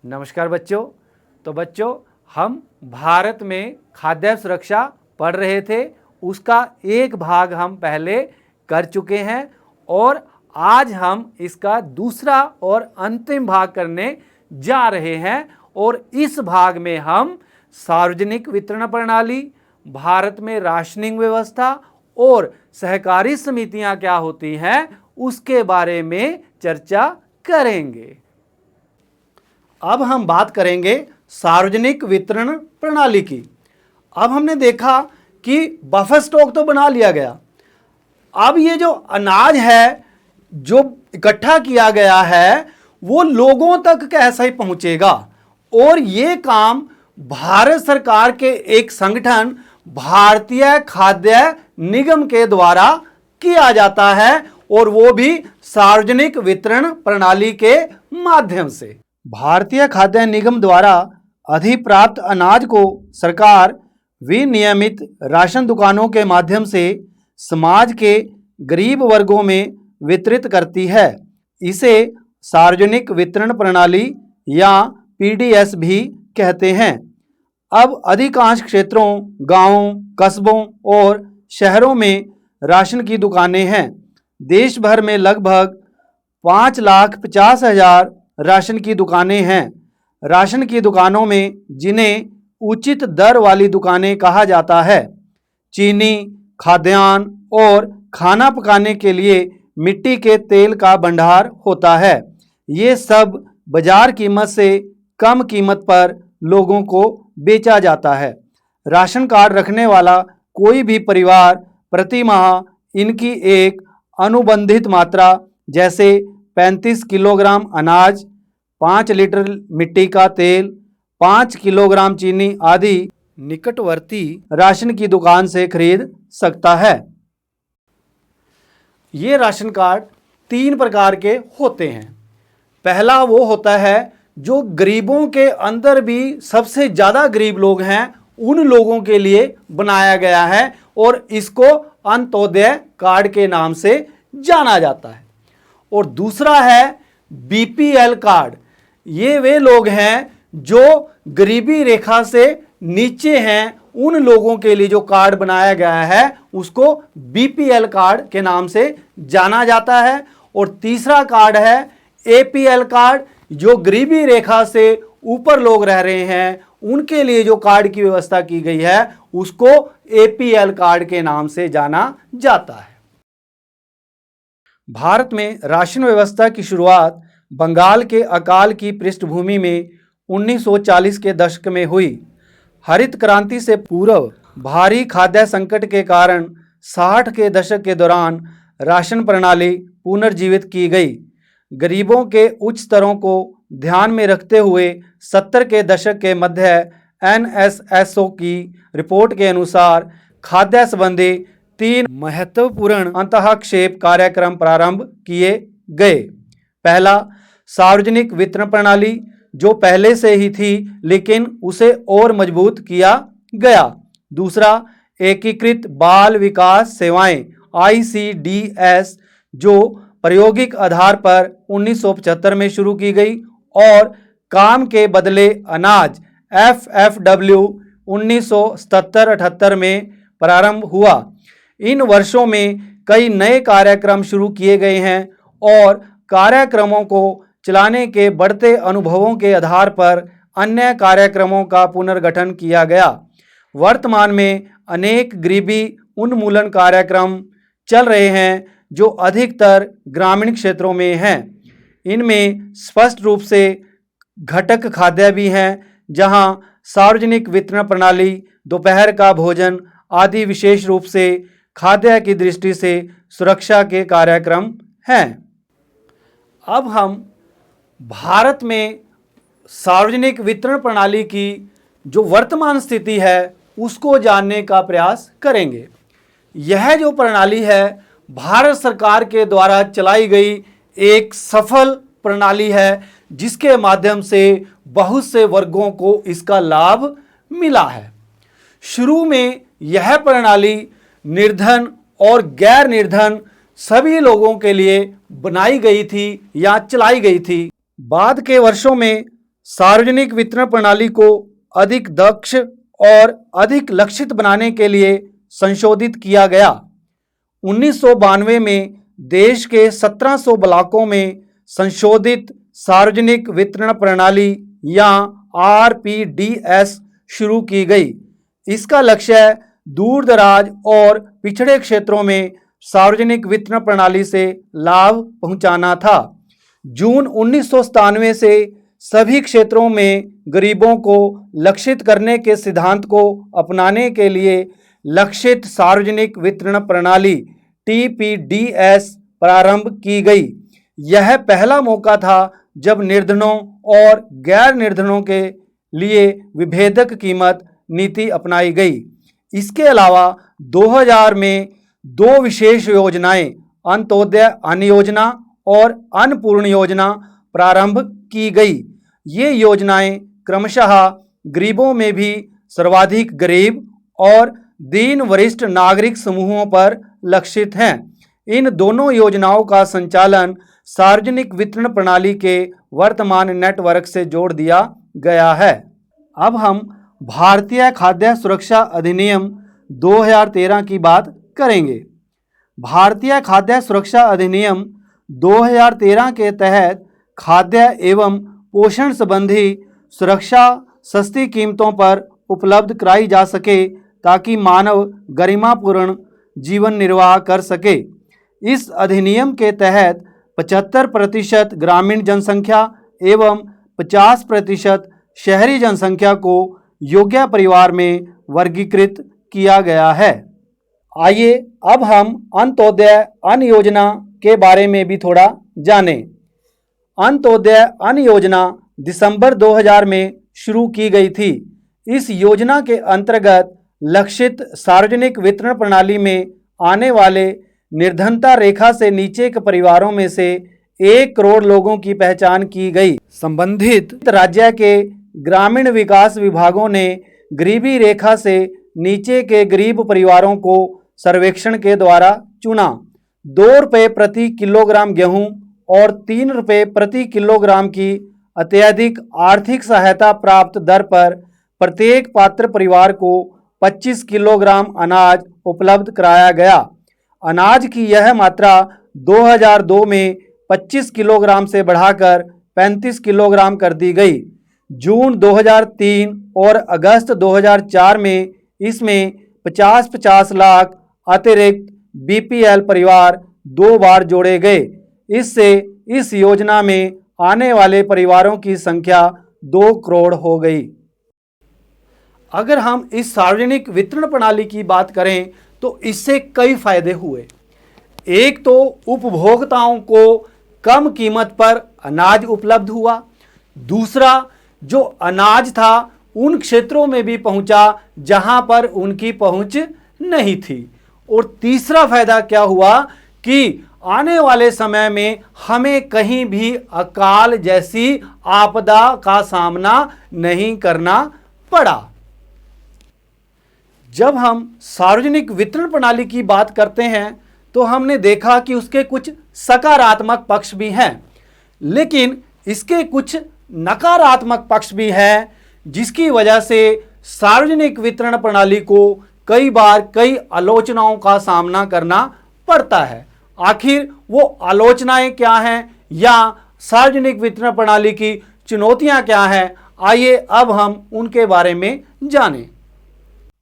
नमस्कार बच्चों। तो बच्चों, हम भारत में खाद्य सुरक्षा पढ़ रहे थे, उसका एक भाग हम पहले कर चुके हैं और आज हम इसका दूसरा और अंतिम भाग करने जा रहे हैं। और इस भाग में हम सार्वजनिक वितरण प्रणाली, भारत में राशनिंग व्यवस्था और सहकारी समितियां क्या होती हैं उसके बारे में चर्चा करेंगे। अब हम बात करेंगे सार्वजनिक वितरण प्रणाली की। अब हमने देखा कि बफर स्टॉक तो बना लिया गया। अब ये जो अनाज है जो इकट्ठा किया गया है वो लोगों तक कैसे पहुंचेगा, और ये काम भारत सरकार के एक संगठन भारतीय खाद्य निगम के द्वारा किया जाता है, और वो भी सार्वजनिक वितरण प्रणाली के माध्यम से। भारतीय खाद्य निगम द्वारा अधिप्राप्त अनाज को सरकार विनियमित राशन दुकानों के माध्यम से समाज के गरीब वर्गों में वितरित करती है। इसे सार्वजनिक वितरण प्रणाली या पीडीएस भी कहते हैं। अब अधिकांश क्षेत्रों, गांवों, कस्बों और शहरों में राशन की दुकानें हैं। देश भर में लगभग 5,50,000 राशन की दुकानें हैं। राशन की दुकानों में जिन्हें उचित दर वाली दुकानें कहा जाता है, चीनी, खाद्यान्न और खाना पकाने के लिए मिट्टी के तेल का भंडार होता है। ये सब बाजार कीमत से कम कीमत पर लोगों को बेचा जाता है। राशन कार्ड रखने वाला कोई भी परिवार प्रति माह इनकी एक अनुबंधित मात्रा जैसे 35 किलोग्राम अनाज, 5 लीटर मिट्टी का तेल, 5 किलोग्राम चीनी आदि निकटवर्ती राशन की दुकान से खरीद सकता है। ये राशन कार्ड 3 प्रकार के होते हैं। पहला वो होता है जो गरीबों के अंदर भी सबसे ज़्यादा गरीब लोग हैं उन लोगों के लिए बनाया गया है, और इसको अंत्योदय कार्ड के नाम से जाना जाता है। और दूसरा है बीपीएल कार्ड। ये वे लोग हैं जो गरीबी रेखा से नीचे हैं, उन लोगों के लिए जो कार्ड बनाया गया है उसको बीपीएल कार्ड के नाम से जाना जाता है। और तीसरा कार्ड है एपीएल कार्ड। जो गरीबी रेखा से ऊपर लोग रह रहे हैं उनके लिए जो कार्ड की व्यवस्था की गई है उसको एपीएल कार्ड के नाम से जाना जाता है। भारत में राशन व्यवस्था की शुरुआत बंगाल के अकाल की पृष्ठभूमि में 1940 के दशक में हुई। हरित क्रांति से पूर्व भारी खाद्य संकट के कारण 60 के दशक के दौरान राशन प्रणाली पुनर्जीवित की गई। गरीबों के उच्च स्तरों को ध्यान में रखते हुए 70 के दशक के मध्य एनएसएसओ की रिपोर्ट के अनुसार खाद्य संबंधी 3 महत्वपूर्ण अंतःक्षेप कार्यक्रम प्रारंभ किए गए। पहला, सार्वजनिक वितरण प्रणाली, जो पहले से ही थी लेकिन उसे और मजबूत किया गया। दूसरा, एकीकृत बाल विकास सेवाएं ICDS, जो प्रायोगिक आधार पर 1975 में शुरू की गई, और काम के बदले अनाज FFW 1977-78 में प्रारंभ हुआ। इन वर्षों में कई नए कार्यक्रम शुरू किए गए हैं और कार्यक्रमों को चलाने के बढ़ते अनुभवों के आधार पर अन्य कार्यक्रमों का पुनर्गठन किया गया। वर्तमान में अनेक गरीबी उन्मूलन कार्यक्रम चल रहे हैं जो अधिकतर ग्रामीण क्षेत्रों में हैं। इनमें स्पष्ट रूप से घटक खाद्य भी हैं, जहां सार्वजनिक वितरण प्रणाली, दोपहर का भोजन आदि विशेष रूप से खाद्य की दृष्टि से सुरक्षा के कार्यक्रम हैं। अब हम भारत में सार्वजनिक वितरण प्रणाली की जो वर्तमान स्थिति है उसको जानने का प्रयास करेंगे। यह जो प्रणाली है भारत सरकार के द्वारा चलाई गई एक सफल प्रणाली है, जिसके माध्यम से बहुत से वर्गों को इसका लाभ मिला है। शुरू में यह प्रणाली निर्धन और गैर निर्धन सभी लोगों के लिए बनाई गई थी या चलाई गई थी। बाद के वर्षों में सार्वजनिक वितरण प्रणाली को अधिक दक्ष और अधिक लक्षित बनाने के लिए संशोधित किया गया। 1992 में देश के 1700 ब्लॉकों में संशोधित सार्वजनिक वितरण प्रणाली या RPDS शुरू की गई। इसका लक्ष्य दूर दराज और पिछड़े क्षेत्रों में सार्वजनिक वितरण प्रणाली से लाभ पहुंचाना था। जून 1997 से सभी क्षेत्रों में गरीबों को लक्षित करने के सिद्धांत को अपनाने के लिए लक्षित सार्वजनिक वितरण प्रणाली TPDS प्रारंभ की गई। यह पहला मौका था जब निर्धनों और गैर निर्धनों के लिए विभेदक कीमत नीति अपनाई गई। इसके अलावा 2000 में दो विशेष योजनाएं अंत्योदय अन्न योजना और अन्नपूर्ण योजना प्रारंभ की गई। ये योजनाएं क्रमशः गरीबों में भी सर्वाधिक गरीब और दीन वरिष्ठ नागरिक समूहों पर लक्षित हैं। इन दोनों योजनाओं का संचालन सार्वजनिक वितरण प्रणाली के वर्तमान नेटवर्क से जोड़ दिया गया है। अब हम भारतीय खाद्य सुरक्षा अधिनियम 2013 की बात करेंगे। भारतीय खाद्य सुरक्षा अधिनियम 2013 के तहत खाद्य एवं पोषण संबंधी सुरक्षा सस्ती कीमतों पर उपलब्ध कराई जा सके ताकि मानव गरिमापूर्ण जीवन निर्वाह कर सके। इस अधिनियम के तहत 75% ग्रामीण जनसंख्या एवं 50% शहरी जनसंख्या को योग्य परिवार में वर्गीकृत किया गया है। आइए अब हम अंत्योदय अन्न योजना के बारे में भी थोड़ा जानें। अंत्योदय अन्न योजना दिसंबर 2000 में शुरू की गई थी। इस योजना के अंतर्गत लक्षित सार्वजनिक वितरण प्रणाली में आने वाले निर्धनता रेखा से नीचे के परिवारों में से 1 करोड़ लोगों की पहचान की गई। संबंधित राज्य के ग्रामीण विकास विभागों ने गरीबी रेखा से नीचे के गरीब परिवारों को सर्वेक्षण के द्वारा चुना। 2 रुपये प्रति किलोग्राम गेहूं और 3 रुपये प्रति किलोग्राम की अत्यधिक आर्थिक सहायता प्राप्त दर पर प्रत्येक पात्र परिवार को 25 किलोग्राम अनाज उपलब्ध कराया गया। अनाज की यह मात्रा 2002 में 25 किलोग्राम से बढ़ाकर 35 किलोग्राम कर दी गई। जून 2003 और अगस्त 2004 में इसमें 50-50 लाख अतिरिक्त BPL परिवार 2 बार जोड़े गए। इससे इस योजना में आने वाले परिवारों की संख्या 2 करोड़ हो गई। अगर हम इस सार्वजनिक वितरण प्रणाली की बात करें तो इससे कई फायदे हुए। एक तो उपभोक्ताओं को कम कीमत पर अनाज उपलब्ध हुआ। दूसरा, जो अनाज था उन क्षेत्रों में भी पहुंचा जहां पर उनकी पहुंच नहीं थी। और तीसरा फायदा क्या हुआ कि आने वाले समय में हमें कहीं भी अकाल जैसी आपदा का सामना नहीं करना पड़ा। जब हम सार्वजनिक वितरण प्रणाली की बात करते हैं तो हमने देखा कि उसके कुछ सकारात्मक पक्ष भी हैं, लेकिन इसके कुछ नकारात्मक पक्ष भी हैं, जिसकी वजह से सार्वजनिक वितरण प्रणाली को कई बार कई आलोचनाओं का सामना करना पड़ता है। आखिर वो आलोचनाएं क्या हैं या सार्वजनिक वितरण प्रणाली की चुनौतियां क्या हैं, आइए अब हम उनके बारे में जानें।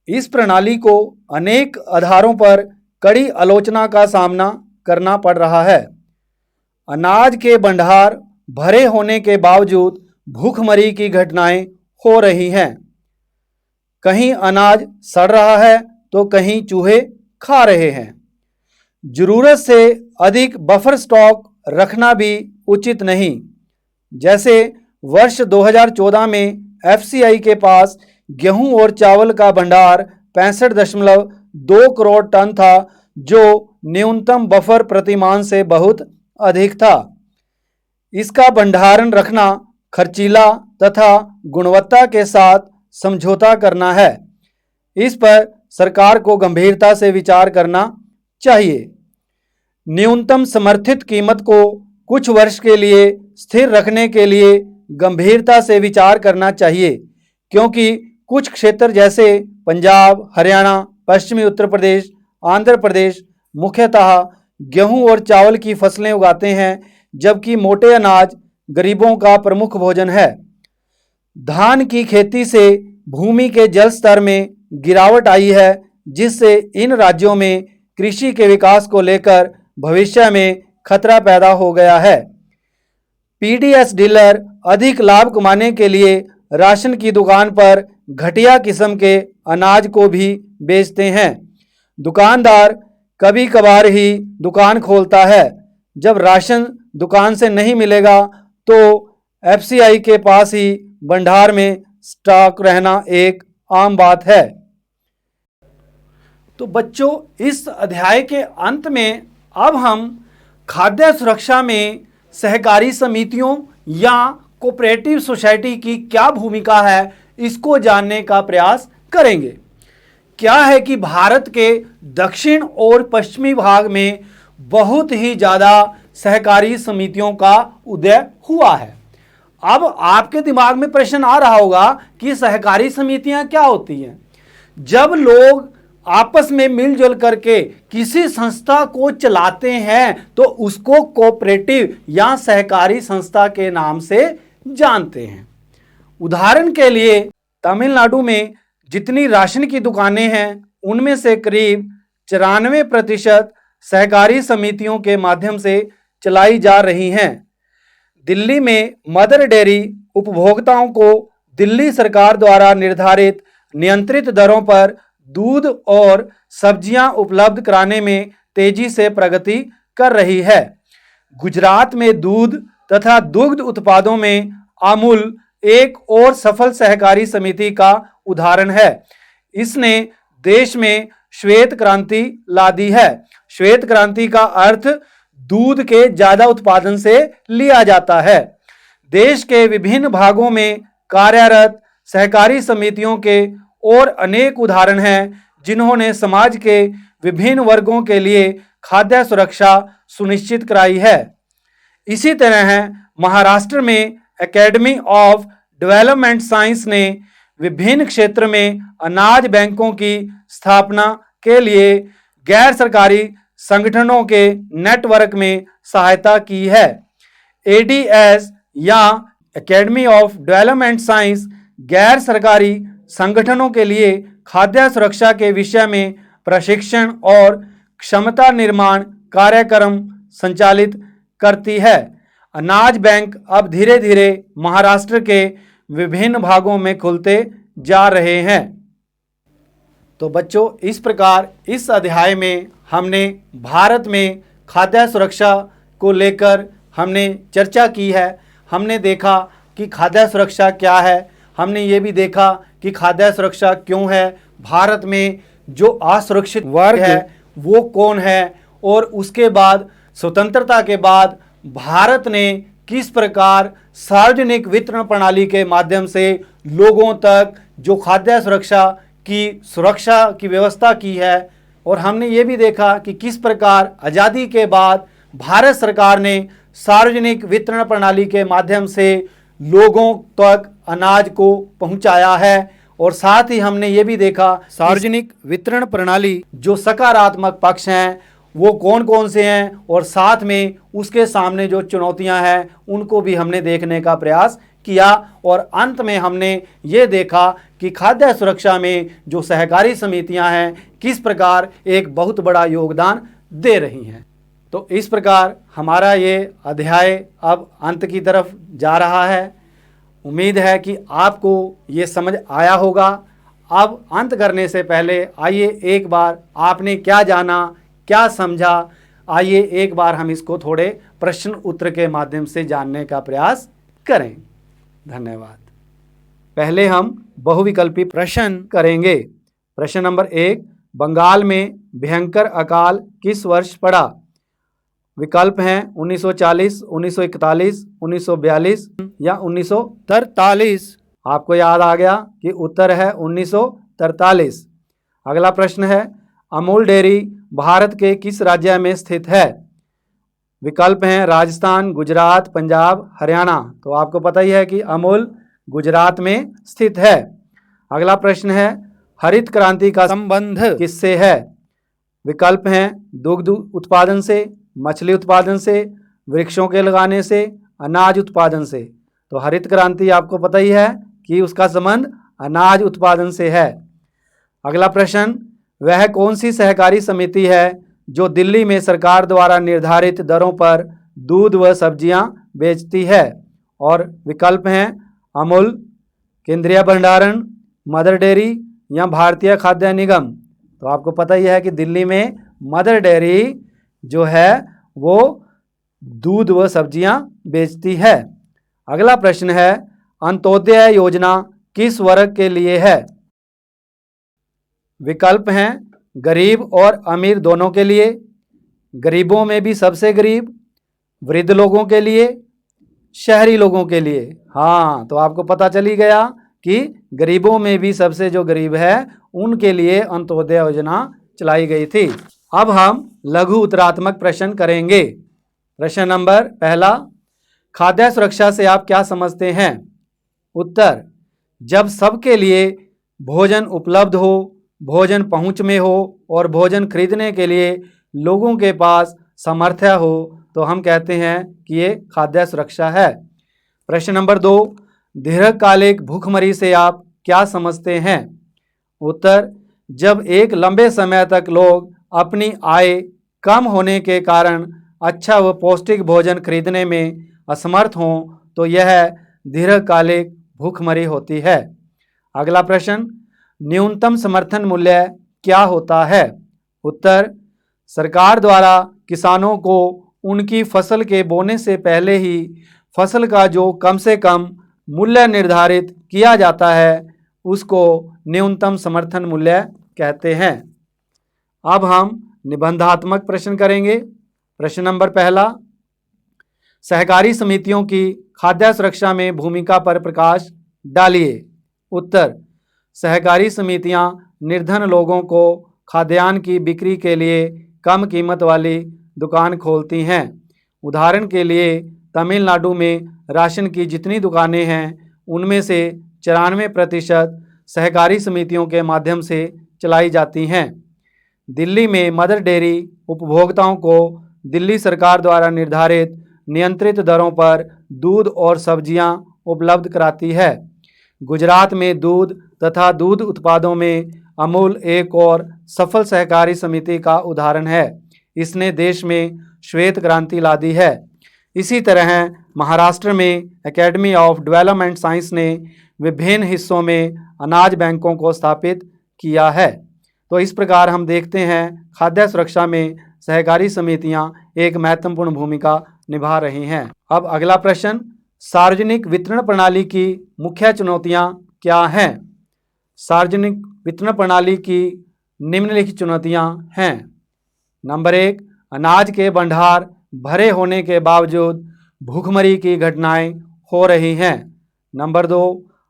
इस प्रणाली को अनेक आधारों पर कड़ी आलोचना का सामना करना पड़ रहा है। अनाज के भंडार भरे होने के बावजूद भूखमरी की घटनाएं हो रही हैं। कहीं अनाज सड़ रहा है तो कहीं चूहे खा रहे हैं। जरूरत से अधिक बफर स्टॉक रखना भी उचित नहीं। जैसे वर्ष 2014 में FCI के पास गेहूं और चावल का भंडार 65.2 करोड़ टन था, जो न्यूनतम बफर प्रतिमान से बहुत अधिक था। इसका भंडारण रखना खर्चीला तथा गुणवत्ता के साथ समझौता करना है। इस पर सरकार को गंभीरता से विचार करना चाहिए। न्यूनतम समर्थित कीमत को कुछ वर्ष के लिए स्थिर रखने के लिए गंभीरता से विचार करना चाहिए, क्योंकि कुछ क्षेत्र जैसे पंजाब, हरियाणा, पश्चिमी उत्तर प्रदेश, आंध्र प्रदेश मुख्यतः गेहूं और चावल की फसलें उगाते हैं, जबकि मोटे अनाज गरीबों का प्रमुख भोजन है। धान की खेती से भूमि के जल स्तर में गिरावट आई है, जिससे इन राज्यों में कृषि के विकास को लेकर भविष्य में खतरा पैदा हो गया है। पीडीएस डीलर अधिक लाभ कमाने के लिए राशन की दुकान पर घटिया किस्म के अनाज को भी बेचते हैं। दुकानदार कभी कभार ही दुकान खोलता है। जब राशन दुकान से नहीं मिलेगा तो एफसीआई के पास ही भंडार में स्टॉक रहना एक आम बात है। तो बच्चों, इस अध्याय के अंत में अब हम खाद्य सुरक्षा में सहकारी समितियों या कोऑपरेटिव सोसाइटी की क्या भूमिका है, इसको जानने का प्रयास करेंगे। क्या है कि भारत के दक्षिण और पश्चिमी भाग में बहुत ही ज़्यादा सहकारी समितियों का उदय हुआ है। अब आपके दिमाग में प्रश्न आ रहा होगा कि सहकारी समितियां क्या होती हैं। जब लोग आपस में मिलजुल करके किसी संस्था को चलाते हैं तो उसको कोऑपरेटिव या सहकारी संस्था के नाम से जानते हैं। उदाहरण के लिए तमिलनाडु में जितनी राशन की दुकानें हैं उनमें से करीब 94% सहकारी समितियों के माध्यम से चलाई जा रही हैं। दिल्ली में मदर डेयरी उपभोक्ताओं को दिल्ली सरकार द्वारा निर्धारित नियंत्रित दरों पर दूध और सब्जियां उपलब्ध कराने में तेजी से प्रगति कर रही है। गुजरात में दूध तथा दुग्ध उत्पादों में अमूल एक और सफल सहकारी समिति का उदाहरण है। इसने देश में श्वेत क्रांति ला दी है। श्वेत क्रांति का अर्थ दूध के ज्यादा उत्पादन से लिया जाता है। देश के विभिन्न भागों में कार्यरत सहकारी समितियों के और अनेक उदाहरण हैं जिन्होंने समाज के विभिन्न वर्गों के लिए खाद्य सुरक्षा सुनिश्चित कराई है। इसी तरह महाराष्ट्र में एकेडमी ऑफ डेवलपमेंट साइंस ने विभिन्न क्षेत्र में अनाज बैंकों की स्थापना के लिए गैर सरकारी संगठनों के नेटवर्क में सहायता की है। एडीएस या एकेडमी ऑफ डेवलपमेंट साइंस गैर सरकारी संगठनों के लिए खाद्य सुरक्षा के विषय में प्रशिक्षण और क्षमता निर्माण कार्यक्रम संचालित करती है। अनाज बैंक अब धीरे धीरे महाराष्ट्र के विभिन्न भागों में खुलते जा रहे हैं। तो बच्चों, इस प्रकार इस अध्याय में हमने भारत में खाद्य सुरक्षा को लेकर हमने चर्चा की है। हमने देखा कि खाद्य सुरक्षा क्या है, हमने ये भी देखा कि खाद्य सुरक्षा क्यों है, भारत में जो असुरक्षित वर्ग है वो कौन है, और उसके बाद स्वतंत्रता के बाद भारत ने किस प्रकार सार्वजनिक वितरण प्रणाली के माध्यम से लोगों तक जो खाद्य सुरक्षा की व्यवस्था की है। और हमने ये भी देखा कि किस प्रकार आज़ादी के बाद भारत सरकार ने सार्वजनिक वितरण प्रणाली के माध्यम से लोगों तक अनाज को पहुंचाया है। और साथ ही हमने ये भी देखा सार्वजनिक वितरण प्रणाली जो सकारात्मक पक्ष हैं वो कौन कौन से हैं, और साथ में उसके सामने जो चुनौतियां हैं उनको भी हमने देखने का प्रयास किया। और अंत में हमने ये देखा कि खाद्य सुरक्षा में जो सहकारी समितियां हैं किस प्रकार एक बहुत बड़ा योगदान दे रही हैं। तो इस प्रकार हमारा ये अध्याय अब अंत की तरफ जा रहा है। उम्मीद है कि आपको ये समझ आया होगा। अब अंत करने से पहले आइए एक बार आपने क्या जाना, क्या समझा, आइए एक बार हम इसको थोड़े प्रश्न उत्तर के माध्यम से जानने का प्रयास करें। धन्यवाद। पहले हम बहुविकल्पी प्रश्न करेंगे। प्रश्न नंबर 1, बंगाल में भयंकर अकाल किस वर्ष पड़ा? विकल्प हैं 1940, 1941, 1942 या 1943। आपको याद आ गया कि उत्तर है 1943। अगला प्रश्न है, अमूल डेयरी भारत के किस राज्य में स्थित है? विकल्प हैं राजस्थान, गुजरात, पंजाब, हरियाणा। तो आपको पता ही है कि अमूल गुजरात में स्थित है। अगला प्रश्न है हरित क्रांति का संबंध किससे है? विकल्प हैं दुग्ध उत्पादन से, मछली उत्पादन से, वृक्षों के लगाने से, अनाज उत्पादन से। तो हरित क्रांति आपको पता ही है कि उसका संबंध अनाज उत्पादन से है। अगला प्रश्न, वह कौन सी सहकारी समिति है जो दिल्ली में सरकार द्वारा निर्धारित दरों पर दूध व सब्जियां बेचती है? और विकल्प हैं अमूल, केंद्रीय भंडारण, मदर डेयरी या भारतीय खाद्य निगम। तो आपको पता ही है कि दिल्ली में मदर डेयरी जो है वो दूध व सब्जियां बेचती है। अगला प्रश्न है अंत्योदय योजना किस वर्ग के लिए है? विकल्प हैं गरीब और अमीर दोनों के लिए, गरीबों में भी सबसे गरीब, वृद्ध लोगों के लिए, शहरी लोगों के लिए। हाँ, तो आपको पता चली गया कि गरीबों में भी सबसे जो गरीब है उनके लिए अंत्योदय योजना चलाई गई थी। अब हम लघु उत्तरात्मक प्रश्न करेंगे। प्रश्न नंबर पहला, खाद्य सुरक्षा से आप क्या समझते हैं? उत्तर, जब सबके लिए भोजन उपलब्ध हो, भोजन पहुंच में हो और भोजन खरीदने के लिए लोगों के पास सामर्थ्य हो तो हम कहते हैं कि ये खाद्य सुरक्षा है। प्रश्न नंबर 2, दीर्घकालिक भूखमरी से आप क्या समझते हैं? उत्तर, जब एक लंबे समय तक लोग अपनी आय कम होने के कारण अच्छा व पौष्टिक भोजन खरीदने में असमर्थ हों तो यह दीर्घकालिक भूखमरी होती है। अगला प्रश्न, न्यूनतम समर्थन मूल्य क्या होता है? उत्तर, सरकार द्वारा किसानों को उनकी फसल के बोने से पहले ही फसल का जो कम से कम मूल्य निर्धारित किया जाता है उसको न्यूनतम समर्थन मूल्य कहते हैं। अब हम निबंधात्मक प्रश्न करेंगे। प्रश्न नंबर पहला, सहकारी समितियों की खाद्य सुरक्षा में भूमिका पर प्रकाश डालिए। उत्तर, सहकारी समितियां निर्धन लोगों को खाद्यान्न की बिक्री के लिए कम कीमत वाली दुकान खोलती हैं। उदाहरण के लिए तमिलनाडु में राशन की जितनी दुकानें हैं उनमें से 94% सहकारी समितियों के माध्यम से चलाई जाती हैं। दिल्ली में मदर डेयरी उपभोक्ताओं को दिल्ली सरकार द्वारा निर्धारित नियंत्रित दरों पर दूध और सब्जियां उपलब्ध कराती है। गुजरात में दूध तथा दूध उत्पादों में अमूल एक और सफल सहकारी समिति का उदाहरण है। इसने देश में श्वेत क्रांति ला दी है। इसी तरह महाराष्ट्र में एकेडमी ऑफ डेवलपमेंट साइंस ने विभिन्न हिस्सों में अनाज बैंकों को स्थापित किया है। तो इस प्रकार हम देखते हैं खाद्य सुरक्षा में सहकारी समितियां एक महत्वपूर्ण भूमिका निभा रही हैं। अब अगला प्रश्न, सार्वजनिक वितरण प्रणाली की मुख्य चुनौतियां क्या हैं? सार्वजनिक वितरण प्रणाली की निम्नलिखित चुनौतियां हैं। नंबर 1, अनाज के भंडार भरे होने के बावजूद भूखमरी की घटनाएं हो रही हैं। नंबर 2,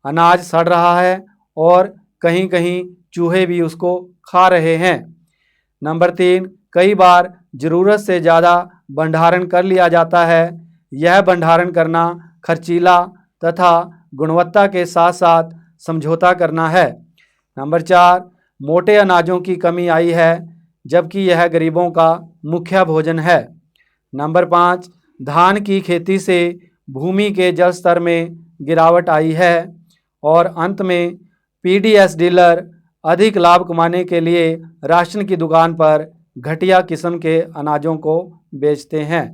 अनाज सड़ रहा है और कहीं कहीं चूहे भी उसको खा रहे हैं। नंबर 3, कई बार ज़रूरत से ज़्यादा भंडारण कर लिया जाता है। यह भंडारण करना खर्चीला तथा गुणवत्ता के साथ साथ समझौता करना है। नंबर 4, मोटे अनाजों की कमी आई है जबकि यह गरीबों का मुख्य भोजन है। नंबर 5, धान की खेती से भूमि के जल स्तर में गिरावट आई है। और अंत में पीडीएस डीलर अधिक लाभ कमाने के लिए राशन की दुकान पर घटिया किस्म के अनाजों को बेचते हैं।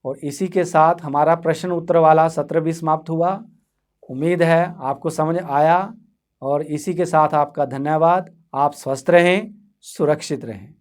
और इसी के साथ हमारा प्रश्न उत्तर वाला सत्र भी समाप्त हुआ। उम्मीद है आपको समझ आया और इसी के साथ आपका धन्यवाद। आप स्वस्थ रहें, सुरक्षित रहें।